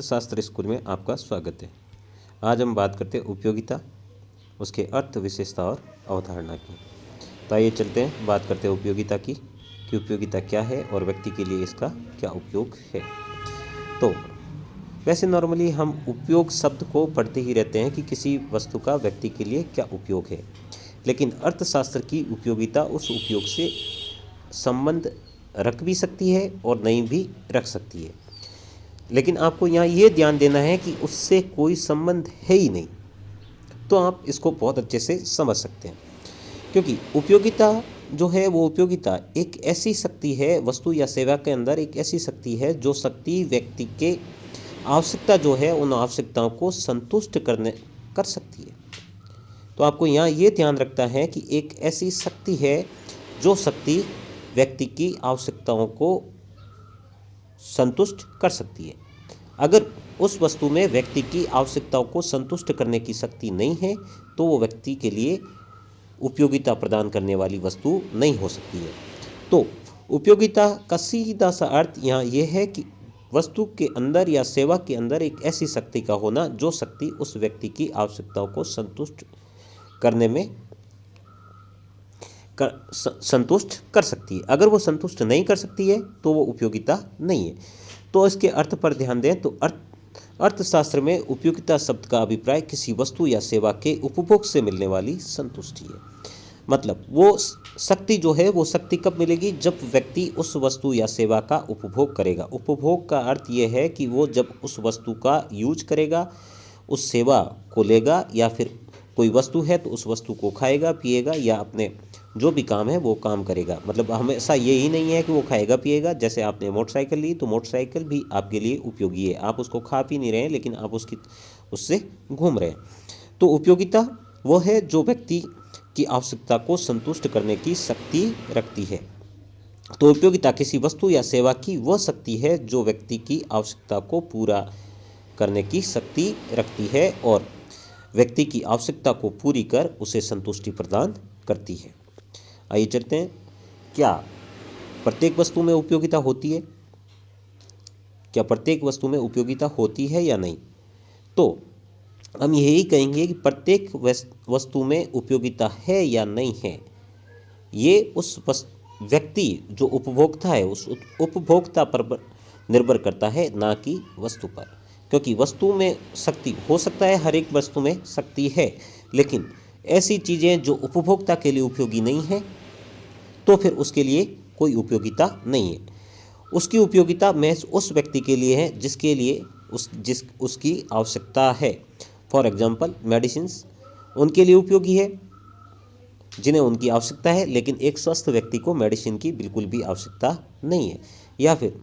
अर्थशास्त्र स्कूल में आपका स्वागत है। आज हम बात करते हैं उपयोगिता, उसके अर्थ, विशेषता और अवधारणा की। तो आइए चलते हैं, बात करते हैं उपयोगिता की कि उपयोगिता क्या है और व्यक्ति के लिए इसका क्या उपयोग है। तो वैसे नॉर्मली हम उपयोग शब्द को पढ़ते ही रहते हैं कि किसी वस्तु का व्यक्ति के लिए क्या उपयोग है, लेकिन अर्थशास्त्र की उपयोगिता उस उपयोग से संबंध रख भी सकती है और नहीं भी रख सकती है। लेकिन आपको यहाँ ये ध्यान देना है कि उससे कोई संबंध है ही नहीं, तो आप इसको बहुत अच्छे से समझ सकते हैं। क्योंकि उपयोगिता जो है वो उपयोगिता एक ऐसी शक्ति है, वस्तु या सेवा के अंदर एक ऐसी शक्ति है जो शक्ति व्यक्ति के आवश्यकता जो है उन आवश्यकताओं को संतुष्ट कर सकती है। तो आपको यहाँ ये ध्यान रखना है कि एक ऐसी शक्ति है जो शक्ति व्यक्ति की आवश्यकताओं को संतुष्ट कर सकती है। अगर उस वस्तु में व्यक्ति की आवश्यकताओं को संतुष्ट करने की शक्ति नहीं है तो वो व्यक्ति के लिए उपयोगिता प्रदान करने वाली वस्तु नहीं हो सकती है। तो उपयोगिता का सीधा सा अर्थ यहाँ ये है कि वस्तु के अंदर या सेवा के अंदर एक ऐसी शक्ति का होना जो शक्ति उस व्यक्ति की आवश्यकताओं को संतुष्ट करने में संतुष्ट कर सकती है। अगर वो संतुष्ट नहीं कर सकती है तो वो उपयोगिता नहीं है। तो इसके अर्थ पर ध्यान दें तो अर्थशास्त्र में उपयोगिता शब्द का अभिप्राय किसी वस्तु या सेवा के उपभोग से मिलने वाली संतुष्टि है। मतलब वो शक्ति जो है वो शक्ति कब मिलेगी? जब व्यक्ति उस वस्तु या सेवा का उपभोग करेगा। उपभोग का अर्थ ये है कि वो जब उस वस्तु का यूज करेगा, उस सेवा को लेगा, या फिर कोई वस्तु है तो उस वस्तु को खाएगा, पिएगा, या अपने जो भी काम है वो काम करेगा। मतलब हमेशा ये ही नहीं है कि वो खाएगा पिएगा। जैसे आपने मोटरसाइकिल ली तो मोटरसाइकिल भी आपके लिए उपयोगी है। आप उसको खा पी नहीं रहे हैं, लेकिन आप उससे घूम रहे हैं। तो उपयोगिता वो है जो व्यक्ति की आवश्यकता को संतुष्ट करने की शक्ति रखती है। तो उपयोगिता किसी वस्तु या सेवा की वह शक्ति है जो व्यक्ति की आवश्यकता को पूरा करने की शक्ति रखती है और व्यक्ति की आवश्यकता को पूरी कर उसे संतुष्टि प्रदान करती है। आइए चलते हैं, क्या प्रत्येक वस्तु में उपयोगिता होती है? क्या प्रत्येक वस्तु में उपयोगिता होती है या नहीं? तो हम यही कहेंगे कि प्रत्येक वस्तु में उपयोगिता है या नहीं है, ये उस व्यक्ति जो उपभोक्ता है उस उपभोक्ता पर निर्भर करता है, ना कि वस्तु पर। क्योंकि वस्तु में शक्ति हो सकता है, हर एक वस्तु में शक्ति है, लेकिन ऐसी चीज़ें जो उपभोक्ता के लिए उपयोगी नहीं है तो फिर उसके लिए कोई उपयोगिता नहीं है। उसकी उपयोगिता महज उस व्यक्ति के लिए है जिसके लिए उसकी आवश्यकता है। फॉर एग्जांपल मेडिसिन्स उनके लिए उपयोगी है जिन्हें उनकी आवश्यकता है, लेकिन एक स्वस्थ व्यक्ति को मेडिसिन की बिल्कुल भी आवश्यकता नहीं है। या फिर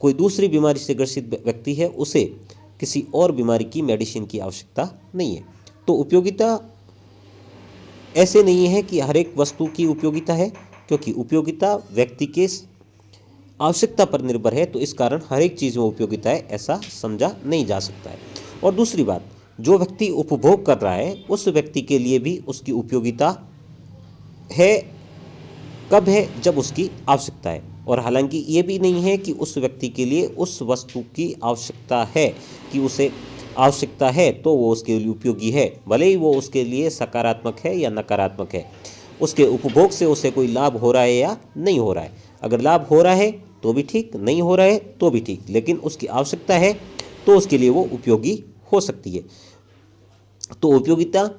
कोई दूसरी बीमारी से ग्रसित व्यक्ति है, उसे किसी और बीमारी की मेडिसिन की आवश्यकता नहीं है। तो उपयोगिता ऐसे नहीं है कि हर एक वस्तु की उपयोगिता है, क्योंकि उपयोगिता व्यक्ति के आवश्यकता पर निर्भर है। तो इस कारण हर एक चीज़ में उपयोगिता है ऐसा समझा नहीं जा सकता है। और दूसरी बात, जो व्यक्ति उपभोग कर रहा है उस व्यक्ति के लिए भी उसकी उपयोगिता है। कब है? जब उसकी आवश्यकता है। और हालांकि ये भी नहीं है कि उस व्यक्ति के लिए उस वस्तु की आवश्यकता है कि उसे आवश्यकता है तो वो उसके लिए उपयोगी है, भले ही वो उसके लिए सकारात्मक है या नकारात्मक है। उसके उपभोग से उसे कोई लाभ हो रहा है या नहीं हो रहा है। अगर लाभ हो रहा है तो भी ठीक, नहीं हो रहा है तो भी ठीक, लेकिन उसकी आवश्यकता है तो उसके लिए वो उपयोगी हो सकती है। तो उपयोगिता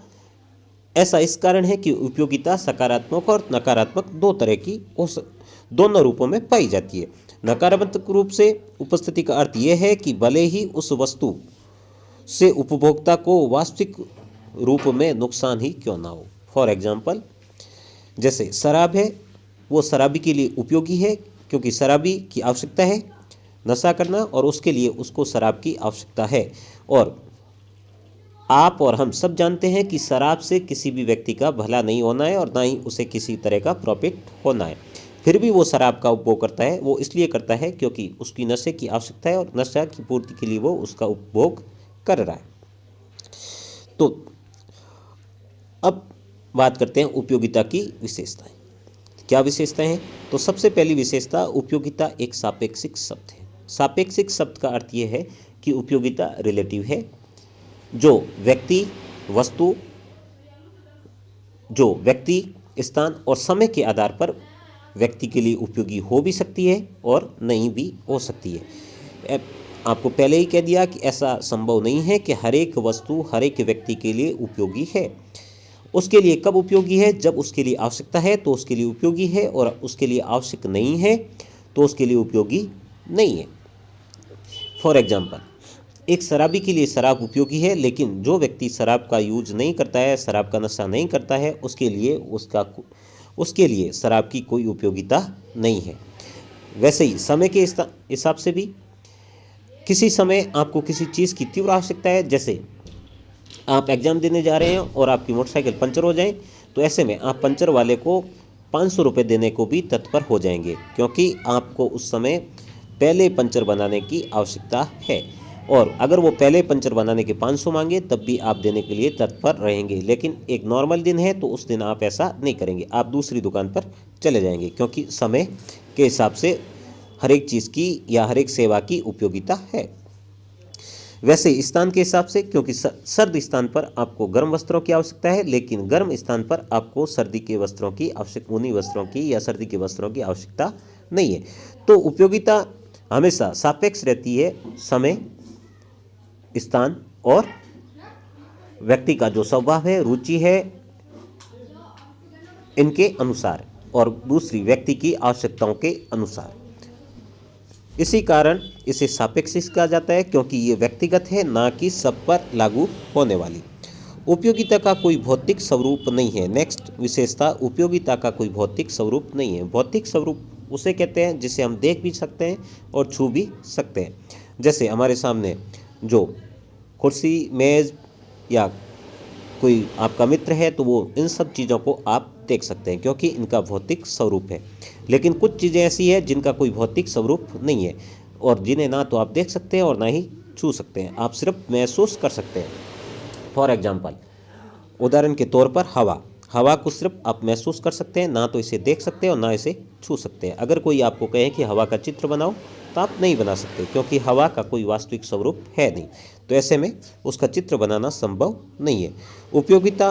ऐसा इस कारण है कि उपयोगिता सकारात्मक और नकारात्मक दो तरह की दोनों रूपों में पाई जाती है। नकारात्मक रूप से उपस्थिति का अर्थ यह है कि भले ही उस वस्तु से उपभोक्ता को वास्तविक रूप में नुकसान ही क्यों ना हो। फॉर एग्जाम्पल, जैसे शराब है, वो शराबी के लिए उपयोगी है क्योंकि शराबी की आवश्यकता है नशा करना और उसके लिए उसको शराब की आवश्यकता है। और आप और हम सब जानते हैं कि शराब से किसी भी व्यक्ति का भला नहीं होना है और ना ही उसे किसी तरह का प्रॉफिट होना है। फिर भी वो शराब का उपभोग करता है। वो इसलिए करता है क्योंकि उसकी नशे की आवश्यकता है और नशा की पूर्ति के लिए वो उसका उपभोग कर रहा है। तो अब बात करते हैं उपयोगिता की विशेषताएं। क्या विशेषताएं हैं? तो सबसे पहली विशेषता, उपयोगिता एक सापेक्षिक शब्द है। सापेक्षिक शब्द का अर्थ यह है की उपयोगिता रिलेटिव है। जो व्यक्ति, वस्तु, जो व्यक्ति, स्थान और समय के आधार पर व्यक्ति के लिए उपयोगी हो भी सकती है और नहीं भी हो सकती है। आपको पहले ही कह दिया कि ऐसा संभव नहीं है कि हर एक वस्तु हर एक व्यक्ति के लिए उपयोगी है। उसके लिए कब उपयोगी है? जब उसके लिए आवश्यकता है तो उसके लिए उपयोगी है, और उसके लिए आवश्यक नहीं है तो उसके लिए उपयोगी नहीं है। फॉर एग्जाम्पल, एक शराबी के लिए शराब उपयोगी है, लेकिन जो व्यक्ति शराब का यूज नहीं करता है, शराब का नशा नहीं करता है, उसके लिए शराब की कोई उपयोगिता नहीं है। वैसे ही समय के हिसाब से भी किसी समय आपको किसी चीज़ की तीव्र आवश्यकता है, जैसे आप एग्ज़ाम देने जा रहे हैं और आपकी मोटरसाइकिल पंचर हो जाए, तो ऐसे में आप पंचर वाले को 500 रुपये देने को भी तत्पर हो जाएंगे, क्योंकि आपको उस समय पहले पंचर बनाने की आवश्यकता है। और अगर वो पहले पंचर बनाने के 500 मांगे तब भी आप देने के लिए तत्पर रहेंगे। लेकिन एक नॉर्मल दिन है तो उस दिन आप ऐसा नहीं करेंगे, आप दूसरी दुकान पर चले जाएंगे, क्योंकि समय के हिसाब से हर एक चीज़ की या हर एक सेवा की उपयोगिता है। वैसे स्थान के हिसाब से, क्योंकि सर्द स्थान पर आपको गर्म वस्त्रों की आवश्यकता है, लेकिन गर्म स्थान पर आपको सर्दी के वस्त्रों की ऊनी वस्त्रों की या सर्दी के वस्त्रों की आवश्यकता नहीं है। तो उपयोगिता हमेशा सापेक्ष रहती है समय, स्थान और व्यक्ति का जो स्वभाव है, रुचि है, इनके अनुसार, और दूसरी व्यक्ति की आवश्यकताओं के अनुसार। इसी कारण इसे सापेक्षिक कहा जाता है, क्योंकि ये व्यक्तिगत है, ना कि सब पर लागू होने वाली। उपयोगिता का कोई भौतिक स्वरूप नहीं है। नेक्स्ट विशेषता, उपयोगिता का कोई भौतिक स्वरूप नहीं है। भौतिक स्वरूप उसे कहते हैं जिसे हम देख भी सकते हैं और छू भी सकते हैं। जैसे हमारे सामने जो कुर्सी, मेज़ या कोई आपका मित्र है, तो वो इन सब चीज़ों को आप देख सकते हैं, क्योंकि इनका भौतिक स्वरूप है। लेकिन कुछ चीज़ें ऐसी हैं जिनका कोई भौतिक स्वरूप नहीं है, और जिन्हें ना तो आप देख सकते हैं और ना ही छू सकते हैं, आप सिर्फ महसूस कर सकते हैं। फॉर एग्जाम्पल, उदाहरण के तौर पर हवा को सिर्फ आप महसूस कर सकते हैं, ना तो इसे देख सकते हैं और ना इसे छू सकते हैं। अगर कोई आपको कहे कि हवा का चित्र बनाओ, तो आप नहीं बना सकते, क्योंकि हवा का कोई वास्तविक स्वरूप है नहीं। तो ऐसे में उसका चित्र बनाना संभव नहीं है। उपयोगिता,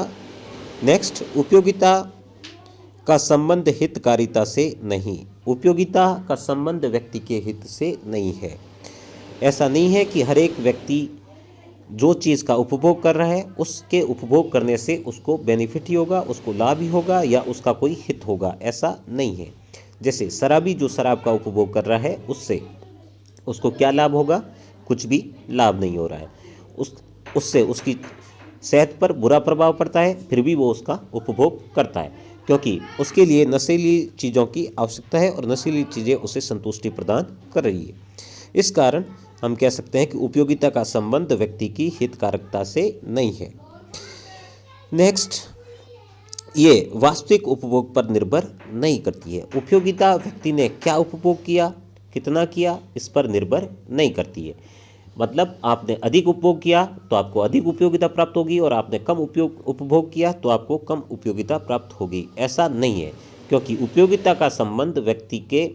नेक्स्ट, उपयोगिता का संबंध हितकारिता से नहीं। उपयोगिता का संबंध व्यक्ति के हित से नहीं है। ऐसा नहीं है कि हर एक व्यक्ति जो चीज़ का उपभोग कर रहा है, उसके उपभोग करने से उसको बेनिफिट ही होगा, उसको लाभ ही होगा, या उसका कोई हित होगा, ऐसा नहीं है। जैसे शराबी जो शराब का उपभोग कर रहा है, उससे उसको क्या लाभ होगा? कुछ भी लाभ नहीं हो रहा है। उससे उसकी सेहत पर बुरा प्रभाव पड़ता है, फिर भी वो उसका उपभोग करता है, क्योंकि उसके लिए नशीली चीज़ों की आवश्यकता है और नशीली चीज़ें उसे संतुष्टि प्रदान कर रही है। इस कारण हम कह सकते हैं कि उपयोगिता का संबंध व्यक्ति की हितकारकता से नहीं है। नेक्स्ट, ये वास्तविक उपभोग पर निर्भर नहीं करती है। उपयोगिता व्यक्ति ने क्या उपभोग किया, कितना किया, इस पर निर्भर नहीं करती है। मतलब आपने अधिक उपभोग किया तो आपको अधिक उपयोगिता प्राप्त होगी, और आपने कम उपभोग किया तो आपको कम उपयोगिता प्राप्त होगी, ऐसा नहीं है। क्योंकि उपयोगिता का संबंध व्यक्ति के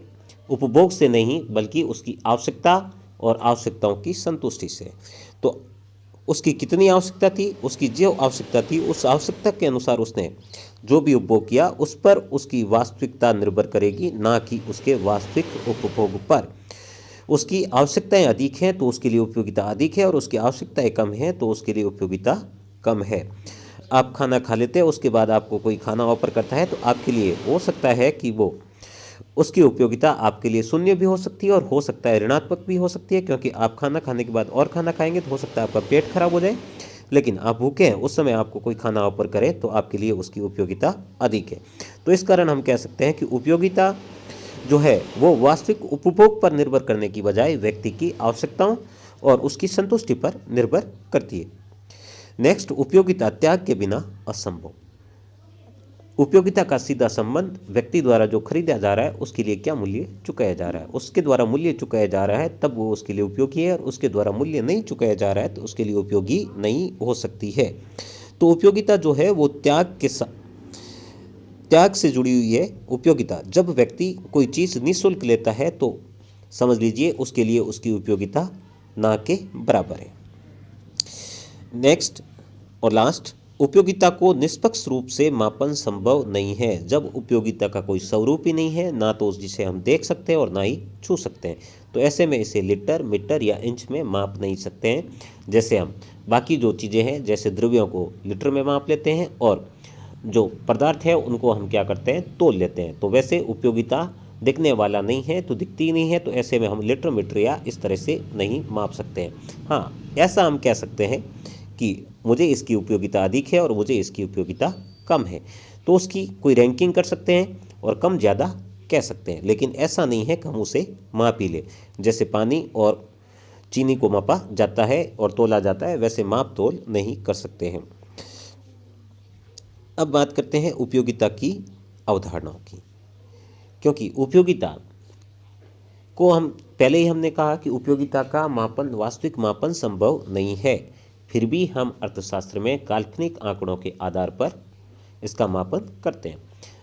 उपभोग से नहीं, बल्कि उसकी आवश्यकता और आवश्यकताओं की संतुष्टि से। तो उसकी कितनी आवश्यकता थी, उसकी जो आवश्यकता थी, उस आवश्यकता के अनुसार उसने जो भी उपभोग किया, उस पर उसकी वास्तविकता निर्भर करेगी, ना कि उसके वास्तविक उपभोग पर। उसकी आवश्यकताएं अधिक हैं तो उसके लिए उपयोगिता अधिक है, और उसकी आवश्यकताएं कम हैं तो उसके लिए उपयोगिता कम है। आप खाना खा लेते हैं, उसके बाद आपको कोई खाना ऑफर करता है, तो आपके लिए हो सकता है कि वो उसकी उपयोगिता आपके लिए शून्य भी हो सकती है, और हो सकता है ऋणात्मक भी हो सकती है, क्योंकि आप खाना खाने के बाद और खाना खाएंगे तो हो सकता है आपका पेट खराब हो जाए। लेकिन आप भूखे हैं, उस समय आपको कोई खाना ऑफर करे तो आपके लिए उसकी उपयोगिता अधिक है। तो इस कारण हम कह सकते हैं कि उपयोगिता जो है वो वास्तविक उपभोग पर निर्भर करने की बजाय व्यक्ति की आवश्यकताओं और उसकी संतुष्टि पर निर्भर करती है। नेक्स्ट, उपयोगिता त्याग के बिना असंभव। उपयोगिता का सीधा संबंध व्यक्ति द्वारा जो खरीदा जा रहा है उसके लिए क्या मूल्य चुकाया जा रहा है। उसके द्वारा मूल्य चुकाया जा रहा है तब वो उसके लिए उपयोगी है, और उसके द्वारा मूल्य नहीं चुकाया जा रहा है तो उसके लिए उपयोगी नहीं हो सकती है। तो उपयोगिता जो है वो त्याग से जुड़ी हुई है। उपयोगिता, जब व्यक्ति कोई चीज़ निःशुल्क लेता है तो समझ लीजिए उसके लिए उसकी उपयोगिता ना के बराबर है। नेक्स्ट और लास्ट, उपयोगिता को निष्पक्ष रूप से मापन संभव नहीं है। जब उपयोगिता का कोई स्वरूप ही नहीं है, ना तो जिसे हम देख सकते हैं और ना ही छू सकते हैं, तो ऐसे में इसे लीटर, मीटर या इंच में माप नहीं सकते हैं। जैसे हम बाकी जो चीज़ें हैं, जैसे द्रव्यों को लीटर में माप लेते हैं और जो पदार्थ है उनको हम क्या करते हैं, तोल लेते हैं, तो वैसे उपयोगिता दिखने वाला नहीं है तो दिखती नहीं है, तो ऐसे में हम लीटर, मीटर या इस तरह से नहीं माप सकते हैं। हाँ, ऐसा हम कह सकते हैं कि मुझे इसकी उपयोगिता अधिक है और मुझे इसकी उपयोगिता कम है, तो उसकी कोई रैंकिंग कर सकते हैं और कम ज़्यादा कह सकते हैं, लेकिन ऐसा नहीं है कि हम उसे माप ही ले। जैसे पानी और चीनी को मापा जाता है और तोला जाता है, वैसे माप तोल नहीं कर सकते हैं। अब बात करते हैं उपयोगिता की अवधारणाओं की, क्योंकि उपयोगिता को हम पहले ही हमने कहा कि उपयोगिता का मापन, वास्तविक मापन संभव नहीं है, फिर भी हम अर्थशास्त्र में काल्पनिक आंकड़ों के आधार पर इसका मापन करते हैं।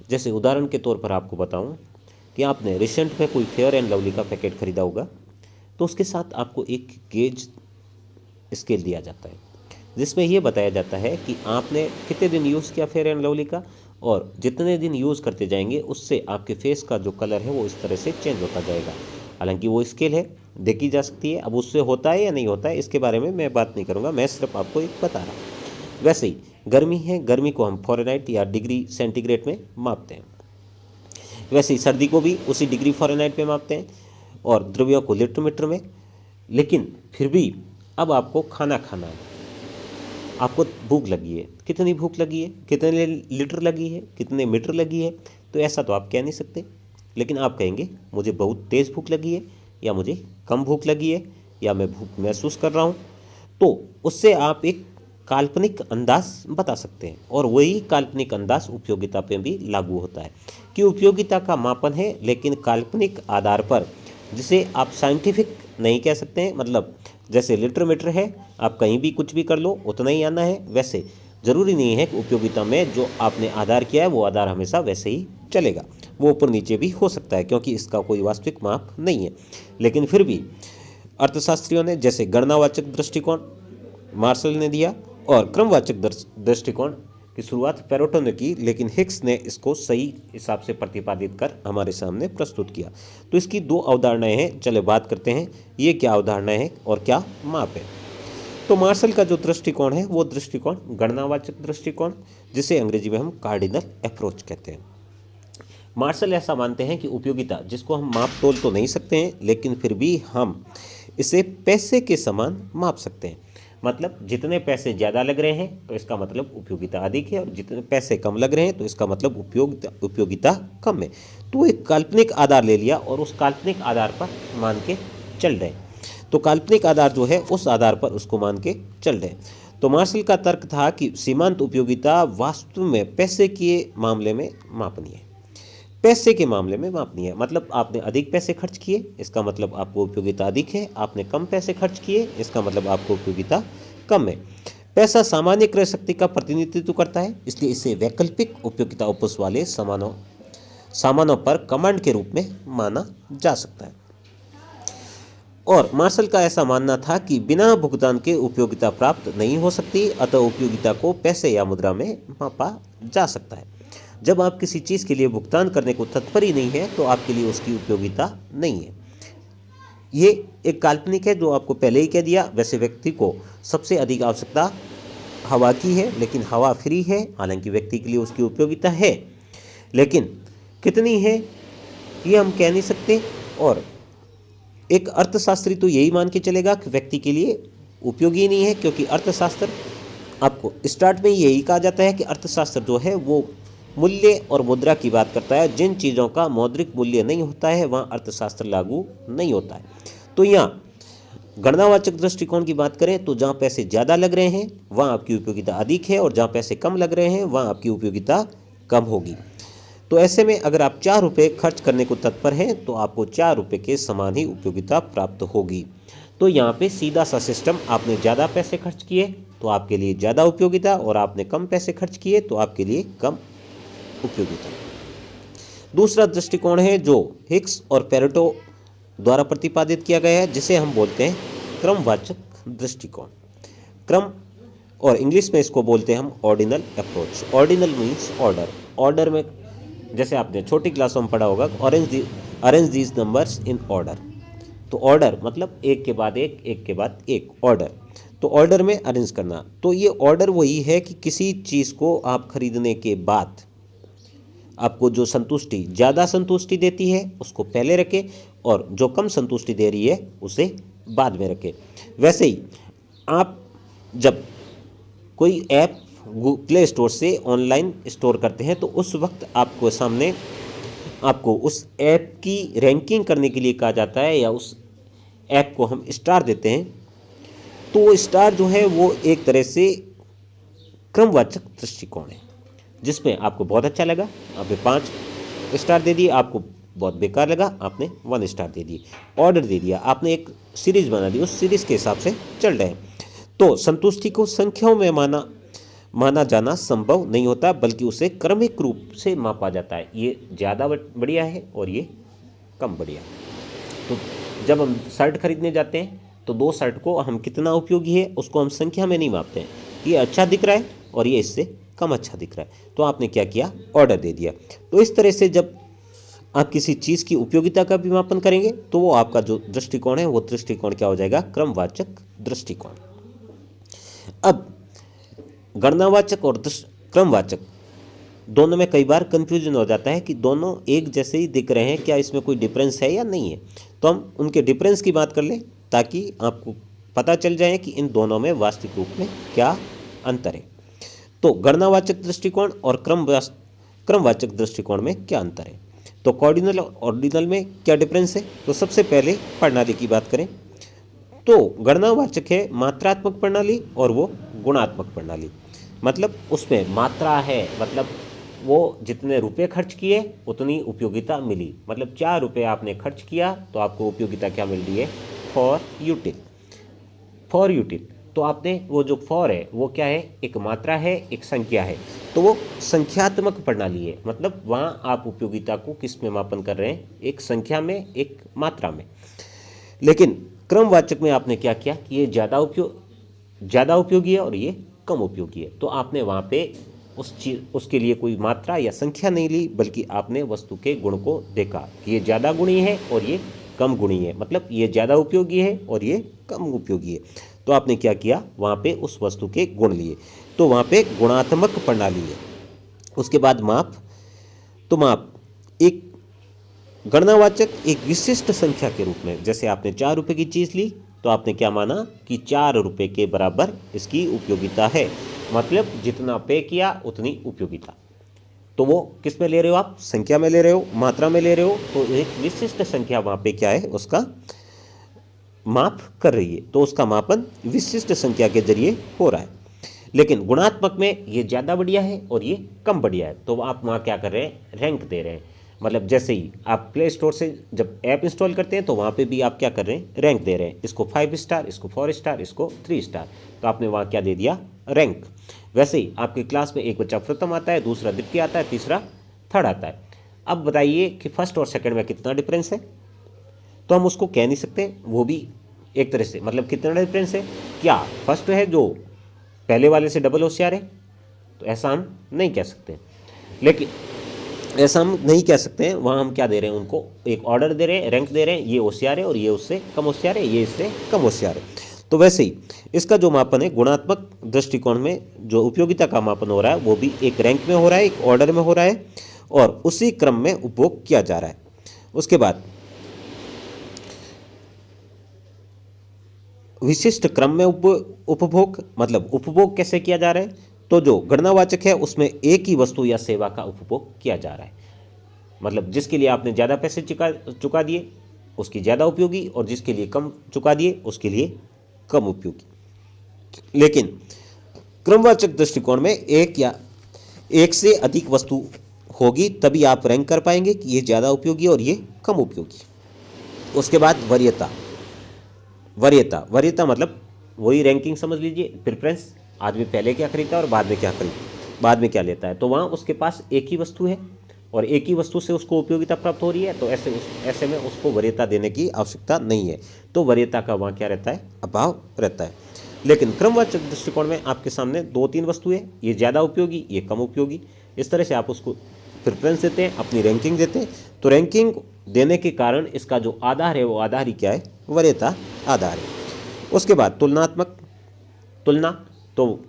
जैसे उदाहरण के तौर पर आपको बताऊं कि आपने रिसेंट में कोई फेयर एंड लवली का पैकेट खरीदा होगा, तो उसके साथ आपको एक गेज स्केल दिया जाता है, जिसमें यह बताया जाता है कि आपने कितने दिन यूज़ किया फेयर एंड लवली का, और जितने दिन यूज़ करते जाएंगे उससे आपके फेस का जो कलर है वो इस तरह से चेंज होता जाएगा। हालांकि वो स्केल है, देखी जा सकती है, अब उससे होता है या नहीं होता है इसके बारे में मैं बात नहीं करूँगा, मैं सिर्फ आपको एक बता रहा हूँ। वैसे ही गर्मी है, गर्मी को हम फ़ारेनहाइट या डिग्री सेंटीग्रेड में मापते हैं, वैसे ही सर्दी को भी उसी डिग्री फ़ारेनहाइट में मापते हैं और द्रव्यों को लीटर, मीटर में। लेकिन फिर भी अब आपको खाना खाना है, आपको भूख लगी है, कितनी भूख लगी है, कितने लीटर लगी है, कितने मीटर लगी है, तो ऐसा तो आप कह नहीं सकते, लेकिन आप कहेंगे मुझे बहुत तेज़ भूख लगी है, या मुझे कम भूख लगी है, या मैं भूख महसूस कर रहा हूँ, तो उससे आप एक काल्पनिक अंदाज बता सकते हैं। और वही काल्पनिक अंदाज उपयोगिता पे भी लागू होता है कि उपयोगिता का मापन है लेकिन काल्पनिक आधार पर, जिसे आप साइंटिफिक नहीं कह सकते हैं। मतलब जैसे लीटर, मीटर है, आप कहीं भी कुछ भी कर लो उतना ही आना है, वैसे ज़रूरी नहीं है कि उपयोगिता में जो आपने आधार किया है वो आधार हमेशा वैसे ही चलेगा, वो ऊपर नीचे भी हो सकता है, क्योंकि इसका कोई वास्तविक माप नहीं है। लेकिन फिर भी अर्थशास्त्रियों ने, जैसे गणनावाचक दृष्टिकोण मार्शल ने दिया और क्रमवाचक दृष्टिकोण की शुरुआत पेरेटो ने की, लेकिन हिग्स ने इसको सही हिसाब से प्रतिपादित कर हमारे सामने प्रस्तुत किया। तो इसकी दो अवधारणाएं हैं, चले बात करते हैं ये क्या अवधारणाएं हैं और क्या माप है। तो मार्शल का जो दृष्टिकोण है वो दृष्टिकोण गणनावाचक दृष्टिकोण, जिसे अंग्रेजी में हम कार्डिनल अप्रोच कहते हैं। मार्शल ऐसा मानते हैं कि उपयोगिता, जिसको हम माप तोल तो नहीं सकते हैं, लेकिन फिर भी हम इसे पैसे के समान माप सकते हैं। मतलब जितने पैसे ज़्यादा लग रहे हैं तो इसका मतलब उपयोगिता अधिक है, और जितने पैसे कम लग रहे हैं तो इसका मतलब उपयोगिता कम है। तो एक काल्पनिक आधार ले लिया और उस काल्पनिक आधार पर मान के चल रहे हैं। तो काल्पनिक आधार जो है उस आधार पर उसको मान के चल रहे हैं। तो मार्शल का तर्क था कि सीमांत उपयोगिता वास्तव में पैसे के मामले में मापनीय है, पैसे के मामले में मापनीय है। मतलब आपने अधिक पैसे खर्च किए, इसका मतलब आपको उपयोगिता अधिक है, आपने कम पैसे खर्च किए, इसका मतलब आपको उपयोगिता कम है। पैसा सामान्य क्रय शक्ति का प्रतिनिधित्व करता है, इसलिए इसे वैकल्पिक उपयोगिता उपस वाले सामानों पर कमांड के रूप में माना जा सकता है। और मार्शल का ऐसा मानना था कि बिना भुगतान के उपयोगिता प्राप्त नहीं हो सकती, अतः उपयोगिता को पैसे या मुद्रा में मापा जा सकता है। जब आप किसी चीज़ के लिए भुगतान करने को तत्पर ही नहीं है तो आपके लिए उसकी उपयोगिता नहीं है। ये एक काल्पनिक है जो आपको पहले ही कह दिया। वैसे व्यक्ति को सबसे अधिक आवश्यकता हवा की है, लेकिन हवा फ्री है, हालांकि व्यक्ति के लिए उसकी उपयोगिता है, लेकिन कितनी है ये हम कह नहीं सकते। और एक अर्थशास्त्री तो यही मान के चलेगा कि व्यक्ति के लिए उपयोगी नहीं है, क्योंकि अर्थशास्त्र, आपको स्टार्ट में यही कहा जाता है कि अर्थशास्त्र जो है वो मूल्य और मुद्रा की बात करता है। जिन चीज़ों का मौद्रिक मूल्य नहीं होता है वहाँ अर्थशास्त्र लागू नहीं होता है। तो यहाँ गणनावाचक दृष्टिकोण की बात करें तो जहाँ पैसे ज़्यादा लग रहे हैं वहाँ आपकी उपयोगिता अधिक है, और जहाँ पैसे कम लग रहे हैं वहाँ आपकी उपयोगिता कम होगी। तो ऐसे में अगर आप 4 रुपये खर्च करने को तत्पर हैं तो आपको 4 रुपये के समान ही उपयोगिता प्राप्त होगी। तो यहाँ पे सीधा सा सिस्टम, आपने ज़्यादा पैसे खर्च किए तो आपके लिए ज़्यादा उपयोगिता, और आपने कम पैसे खर्च किए तो आपके लिए कम उपयोगिता। दूसरा दृष्टिकोण है जो हिग्स और पेरेटो द्वारा प्रतिपादित किया गया है, जिसे हम बोलते हैं क्रमवाचक दृष्टिकोण। क्रम, और इंग्लिश में इसको बोलते हैं हम ordinal approach. Ordinal means order. Order में जैसे आपने छोटी क्लासों में पढ़ा होगा, arrange these numbers in order. तो ऑर्डर मतलब एक के बाद एक के बाद एक, ऑर्डर। तो ऑर्डर में अरेंज करना। तो ये ऑर्डर वही है कि किसी चीज़ को आप खरीदने के बाद आपको जो संतुष्टि, ज़्यादा संतुष्टि देती है उसको पहले रखें, और जो कम संतुष्टि दे रही है उसे बाद में रखें। वैसे ही आप जब कोई ऐप प्ले स्टोर से ऑनलाइन स्टोर करते हैं तो उस वक्त आपको सामने आपको उस ऐप की रैंकिंग करने के लिए कहा जाता है, या उस ऐप को हम स्टार देते हैं। तो वो स्टार जो है वो एक तरह से क्रमवाचक दृष्टिकोण है, जिसमें आपको बहुत अच्छा लगा आपने 5 स्टार दे दिए, आपको बहुत बेकार लगा आपने 1 स्टार दे दिए। ऑर्डर दे दिया, आपने एक सीरीज बना दी, उस सीरीज के हिसाब से चल रहे हैं। तो संतुष्टि को संख्याओं में माना जाना संभव नहीं होता, बल्कि उसे क्रमिक रूप से मापा जाता है। ये ज़्यादा बढ़िया है और ये कम बढ़िया। तो जब हम शर्ट खरीदने जाते हैं तो 2 शर्ट को हम कितना उपयोगी है उसको हम संख्या में नहीं मापते हैं। ये अच्छा दिख रहा है और ये इससे कम अच्छा दिख रहा है, तो आपने क्या किया, ऑर्डर दे दिया। तो इस तरह से जब आप किसी चीज़ की उपयोगिता का भी मापन करेंगे तो वो आपका जो दृष्टिकोण है वो दृष्टिकोण क्या हो जाएगा, क्रमवाचक दृष्टिकोण। अब गणनावाचक और क्रमवाचक दोनों में कई बार कंफ्यूजन हो जाता है कि दोनों एक जैसे ही दिख रहे हैं, क्या इसमें कोई डिफरेंस है या नहीं है। तो हम उनके डिफरेंस की बात कर लें ताकि आपको पता चल जाए कि इन दोनों में वास्तविक रूप में क्या अंतर है। तो गणनावाचक दृष्टिकोण और क्रमवाचक दृष्टिकोण में क्या अंतर है। तो कॉर्डिनल और ऑर्डिनल में क्या डिफरेंस है। तो सबसे पहले प्रणाली की बात करें तो गणनावाचक है मात्रात्मक प्रणाली और वो गुणात्मक प्रणाली। मतलब उसमें मात्रा है, मतलब वो जितने रुपए खर्च किए उतनी उपयोगिता मिली। मतलब 4 रुपये आपने खर्च किया तो आपको उपयोगिता क्या मिल रही है, फॉर यूटिल। तो आपने वो जो फॉर है वो क्या है, एक मात्रा है, एक संख्या है, तो वो संख्यात्मक प्रणाली है। मतलब वहाँ आप उपयोगिता को किस में मापन कर रहे हैं, एक संख्या में, एक मात्रा में। लेकिन क्रमवाचक में आपने क्या किया कि ये ज़्यादा उपयोगी है और ये कम उपयोगी है। तो आपने वहाँ पे उसके लिए कोई मात्रा या संख्या नहीं ली, बल्कि आपने वस्तु के गुण को देखा कि ये ज़्यादा गुणी है और ये कम गुणी है। मतलब ये ज़्यादा उपयोगी है और ये कम उपयोगी है। तो आपने क्या किया, वहाँ पे उस वस्तु के गुण लिए। तो वहाँ पे गुणात्मक प्रणाली है। उसके बाद माप। तो माप एक गणनावाचक एक विशिष्ट संख्या के रूप में, जैसे आपने 4 रुपये की चीज़ ली तो आपने क्या माना कि 4 रुपये के बराबर इसकी उपयोगिता है। मतलब जितना पे किया उतनी उपयोगिता। तो वो किस में ले रहे हो आप, संख्या में ले रहे हो, मात्रा में ले रहे हो। तो एक विशिष्ट संख्या वहाँ पे क्या है, उसका माप कर रही है। तो उसका मापन विशिष्ट संख्या के जरिए हो रहा है। लेकिन गुणात्मक में ये ज़्यादा बढ़िया है और ये कम बढ़िया है। तो आप वहाँ क्या कर रहे हैं, रैंक दे रहे हैं। मतलब जैसे ही आप प्ले स्टोर से जब ऐप इंस्टॉल करते हैं तो वहाँ पे भी आप क्या कर रहे हैं, रैंक दे रहे हैं। इसको 5 स्टार, इसको 4 स्टार, इसको 3 स्टार। तो आपने वहाँ क्या दे दिया, रैंक। वैसे ही आपकी क्लास में एक बच्चा प्रथम आता है, दूसरा द्वितीय आता है, तीसरा थर्ड आता है। अब बताइए कि फर्स्ट और सेकंड में कितना डिफरेंस है। तो हम उसको कह नहीं सकते, वो भी एक तरह से मतलब कितना डिफरेंस है। क्या फर्स्ट है जो पहले वाले से डबल होशियार है, तो ऐसा हम नहीं कह सकते। लेकिन ऐसा हम नहीं कह सकते हैं, वहाँ हम क्या दे रहे हैं, उनको एक ऑर्डर दे रहे हैं, रैंक दे रहे हैं। ये होशियार है और ये उससे कम होशियार है, ये इससे कम होशियार है। तो वैसे ही इसका जो मापन है गुणात्मक दृष्टिकोण में, जो उपयोगिता का मापन हो रहा है वो भी एक रैंक में हो रहा है, एक ऑर्डर में हो रहा है और उसी क्रम में उपभोग किया जा रहा है। उसके बाद विशिष्ट क्रम में उपभोग, मतलब उपभोग कैसे किया जा रहा है। तो जो गणनावाचक है उसमें एक ही वस्तु या सेवा का उपभोग किया जा रहा है। मतलब जिसके लिए आपने ज़्यादा पैसे चुका दिए उसकी ज़्यादा उपयोगी, और जिसके लिए कम चुका दिए उसके लिए कम उपयोगी। लेकिन क्रमवाचक दृष्टिकोण में एक या एक से अधिक वस्तु होगी तभी आप रैंक कर पाएंगे कि ये ज़्यादा उपयोगी और ये कम उपयोगी। उसके बाद वरीयता मतलब वही रैंकिंग समझ लीजिए, प्रेफरेंस। आदमी पहले क्या खरीदता है और बाद में क्या लेता है। तो वहाँ उसके पास एक ही वस्तु है और एक ही वस्तु से उसको उपयोगिता प्राप्त हो रही है, तो ऐसे में उसको वरीयता देने की आवश्यकता नहीं है। तो वरीयता का वहाँ क्या रहता है, अभाव रहता है। लेकिन क्रमवाचक दृष्टिकोण में आपके सामने 2-3 वस्तुएं, ये ज़्यादा उपयोगी, ये कम उपयोगी, इस तरह से आप उसको प्रेफरेंस देते हैं, अपनी रैंकिंग देते हैं। तो रैंकिंग देने के कारण इसका जो आधार है वो आधार ही क्या है, वरीयता आधार है। उसके बाद तुलनात्मक तुलना। तो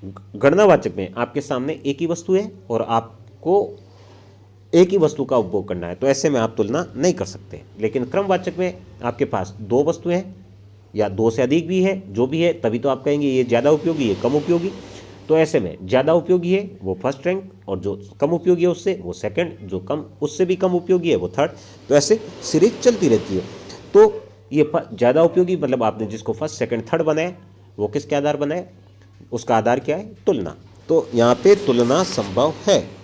गणनावाचक में आपके सामने एक ही वस्तु है और आपको एक ही वस्तु का उपभोग करना है, तो ऐसे में आप तुलना नहीं कर सकते। लेकिन क्रमवाचक में आपके पास 2 वस्तुएं हैं या 2 से अधिक भी है, जो भी है, तभी तो आप कहेंगे ये ज़्यादा उपयोगी, ये कम उपयोगी। तो ऐसे में ज़्यादा उपयोगी है वो फर्स्ट रैंक, और जो कम उपयोगी है उससे वो सेकंड, जो कम उससे भी कम उपयोगी है वो थर्ड। तो ऐसे सीरीज चलती रहती है। तो ये ज़्यादा उपयोगी मतलब आपने जिसको फर्स्ट सेकंड थर्ड बनाया, वो किसके आधार बनाया, उसका आधार क्या है, तुलना। तो यहाँ पे तुलना संभव है।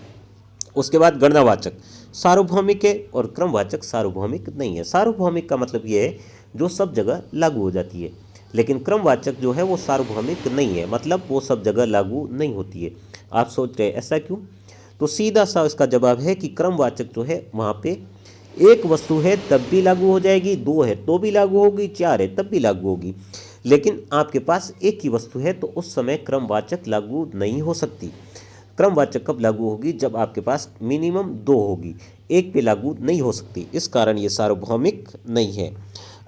उसके बाद गणनावाचक सार्वभौमिक है और क्रमवाचक सार्वभौमिक नहीं है। सार्वभौमिक का मतलब ये है जो सब जगह लागू हो जाती है, लेकिन क्रमवाचक जो है वो सार्वभौमिक नहीं है, मतलब वो सब जगह लागू नहीं होती है। आप सोच रहे हैं ऐसा क्यों? तो सीधा सा इसका जवाब है कि क्रमवाचक जो है वहाँ पे एक वस्तु है तब भी लागू हो जाएगी, 2 है तो भी लागू होगी, 4 है तब भी लागू होगी। लेकिन आपके पास एक ही वस्तु है तो उस समय क्रमवाचक लागू नहीं हो सकती। क्रमवाचक कब लागू होगी, जब आपके पास मिनिमम 2 होगी, एक पे लागू नहीं हो सकती। इस कारण ये सार्वभौमिक नहीं है।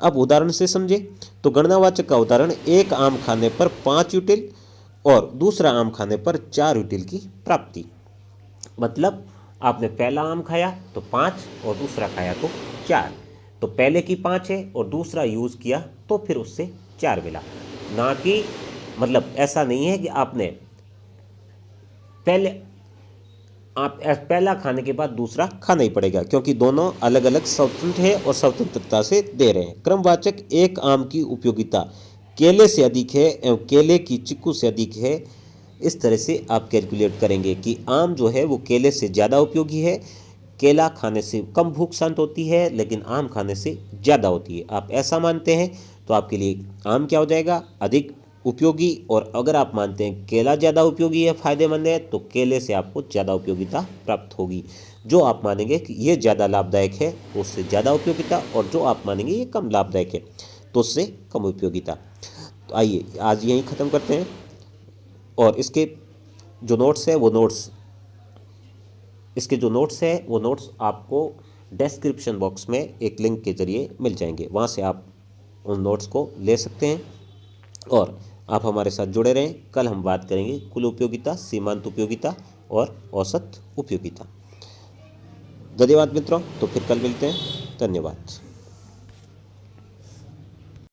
अब उदाहरण से समझे। तो गणनावाचक का उदाहरण, एक आम खाने पर 5 यूटिल और दूसरा आम खाने पर 4 यूटिल की प्राप्ति। मतलब आपने पहला आम खाया तो 5 और दूसरा खाया तो 4। तो पहले की 5 है और दूसरा यूज़ किया तो फिर उससे 4 मिला। ना कि मतलब ऐसा नहीं है कि आपने पहला खाने के बाद दूसरा खाना ही पड़ेगा, क्योंकि दोनों अलग अलग स्वतंत्र है और स्वतंत्रता से दे रहे हैं। क्रमवाचक एक आम की उपयोगिता केले से अधिक है एवं केले की चिक्कू से अधिक है। इस तरह से आप कैलकुलेट करेंगे कि आम जो है वो केले से ज़्यादा उपयोगी है, केला खाने से कम भूख शांत होती है, लेकिन आम खाने से ज़्यादा होती है। आप ऐसा मानते हैं तो आपके लिए आम क्या हो जाएगा, अधिक उपयोगी। और अगर आप मानते हैं केला ज़्यादा उपयोगी है, फ़ायदेमंद है, तो केले से आपको ज़्यादा उपयोगिता प्राप्त होगी। जो आप मानेंगे कि ये ज़्यादा लाभदायक है तो उससे ज़्यादा उपयोगिता, और जो आप मानेंगे ये कम लाभदायक है तो उससे कम उपयोगिता। तो आइए आज यहीं ख़त्म करते हैं, और इसके जो नोट्स है वो नोट्स आपको डिस्क्रिप्शन बॉक्स में एक लिंक के ज़रिए मिल जाएंगे, वहाँ से आप उन नोट्स को ले सकते हैं। और आप हमारे साथ जुड़े रहें। कल हम बात करेंगे कुल उपयोगिता, सीमांत उपयोगिता और औसत उपयोगिता। धन्यवाद मित्रों, तो फिर कल मिलते हैं। धन्यवाद।